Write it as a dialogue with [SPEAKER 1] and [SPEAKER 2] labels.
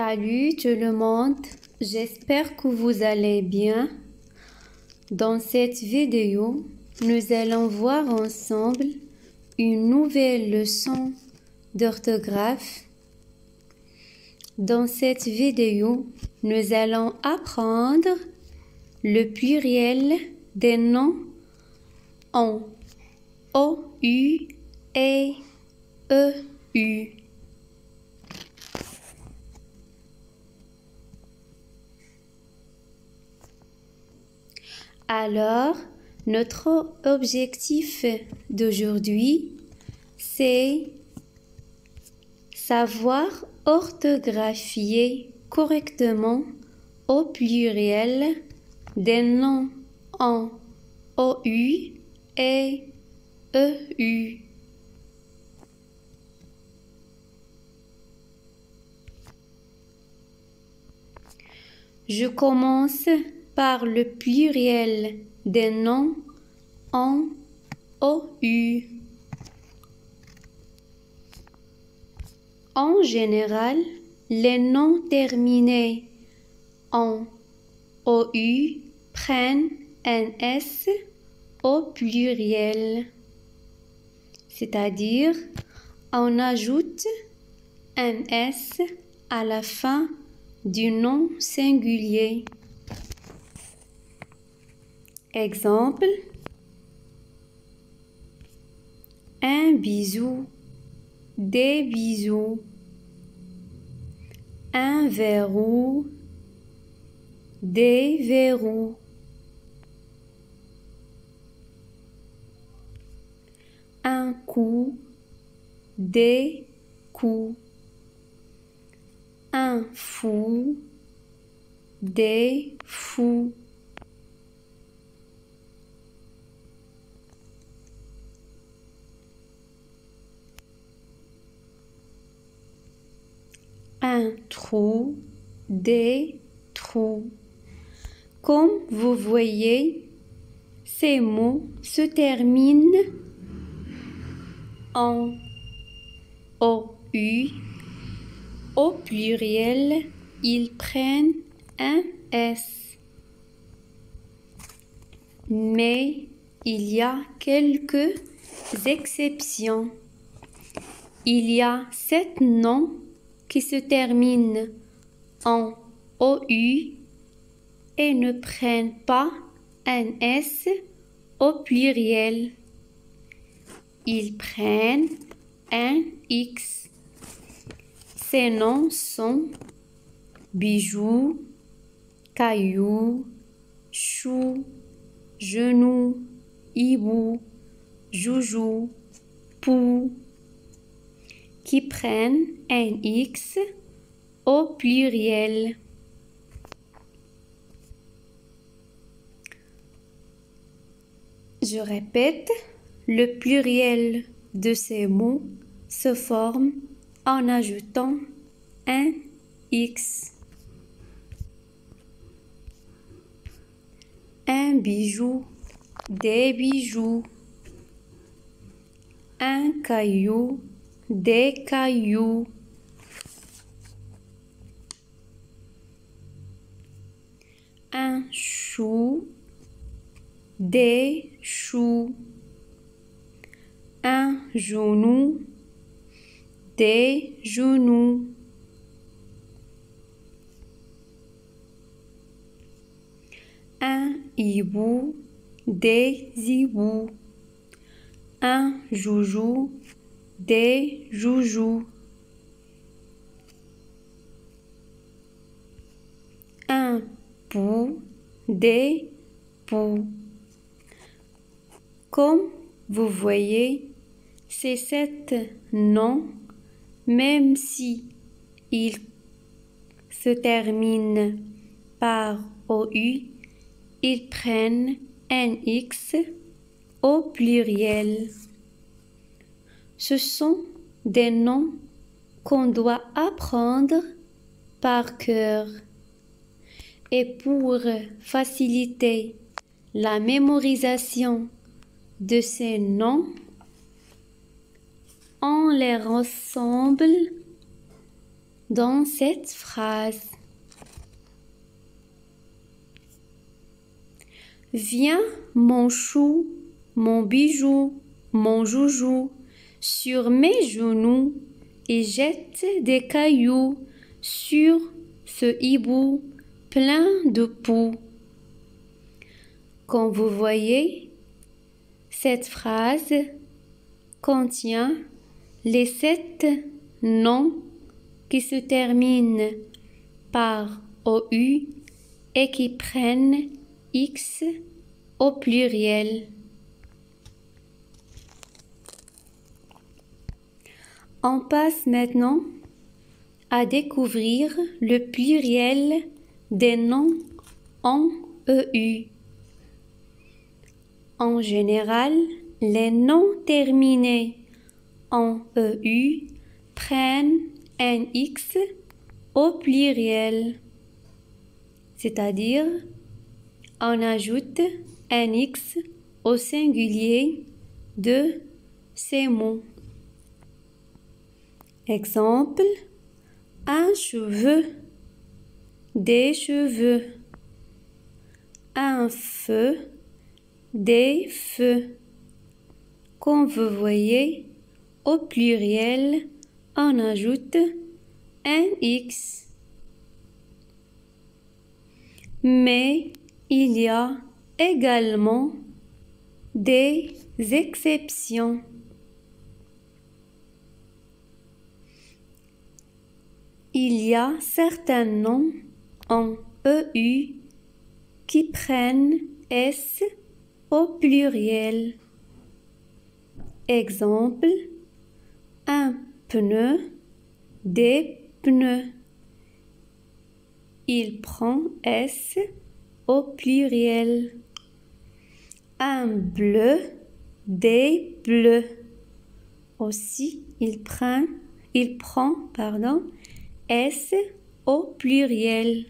[SPEAKER 1] Salut tout le monde, j'espère que vous allez bien. Dans cette vidéo, nous allons voir ensemble une nouvelle leçon d'orthographe. Dans cette vidéo, nous allons apprendre le pluriel des noms en O-U et E-U. Alors, notre objectif d'aujourd'hui, c'est savoir orthographier correctement au pluriel des noms en OU et EU. Je commence par le pluriel des noms en OU. En général, les noms terminés en OU prennent un S au pluriel, c'est-à-dire on ajoute un S à la fin du nom singulier. Exemple, un bisou, des bisous, un verrou, des verrous, un coup, des coups, un fou, des fous. Un trou, des trous. Comme vous voyez, ces mots se terminent en OU. Au pluriel, ils prennent un S. Mais il y a quelques exceptions. Il y a 7 noms qui se terminent en OU et ne prennent pas un S au pluriel. Ils prennent un X. Ces noms sont bijoux, caillou, chou, genou, hibou, joujou, pou, qui prennent un X au pluriel. Je répète, le pluriel de ces mots se forme en ajoutant un X. Un bijou, des bijoux, un caillou, des cailloux, un chou, des choux, un genou, des genoux, un hibou, des hiboux, un joujou, des joujous, un pou, des poux. Comme vous voyez, ces 7 noms, même si ils se terminent par OU, ils prennent un X au pluriel. Ce sont des noms qu'on doit apprendre par cœur. Et pour faciliter la mémorisation de ces noms, on les rassemble dans cette phrase. Viens mon chou, mon bijou, mon joujou, sur mes genoux et jette des cailloux sur ce hibou plein de poux. Comme vous voyez, cette phrase contient les 7 noms qui se terminent par OU et qui prennent X au pluriel. On passe maintenant à découvrir le pluriel des noms en EU. En général, les noms terminés en EU prennent un X au pluriel, c'est-à-dire on ajoute un X au singulier de ces mots. Exemple, un cheveu, des cheveux, un feu, des feux. Comme vous voyez, au pluriel, on ajoute un X. Mais il y a également des exceptions. Il y a certains noms en EU qui prennent S au pluriel. Exemple, un pneu, des pneus. Il prend S au pluriel. Un bleu, des bleus. Aussi, il prend S au pluriel.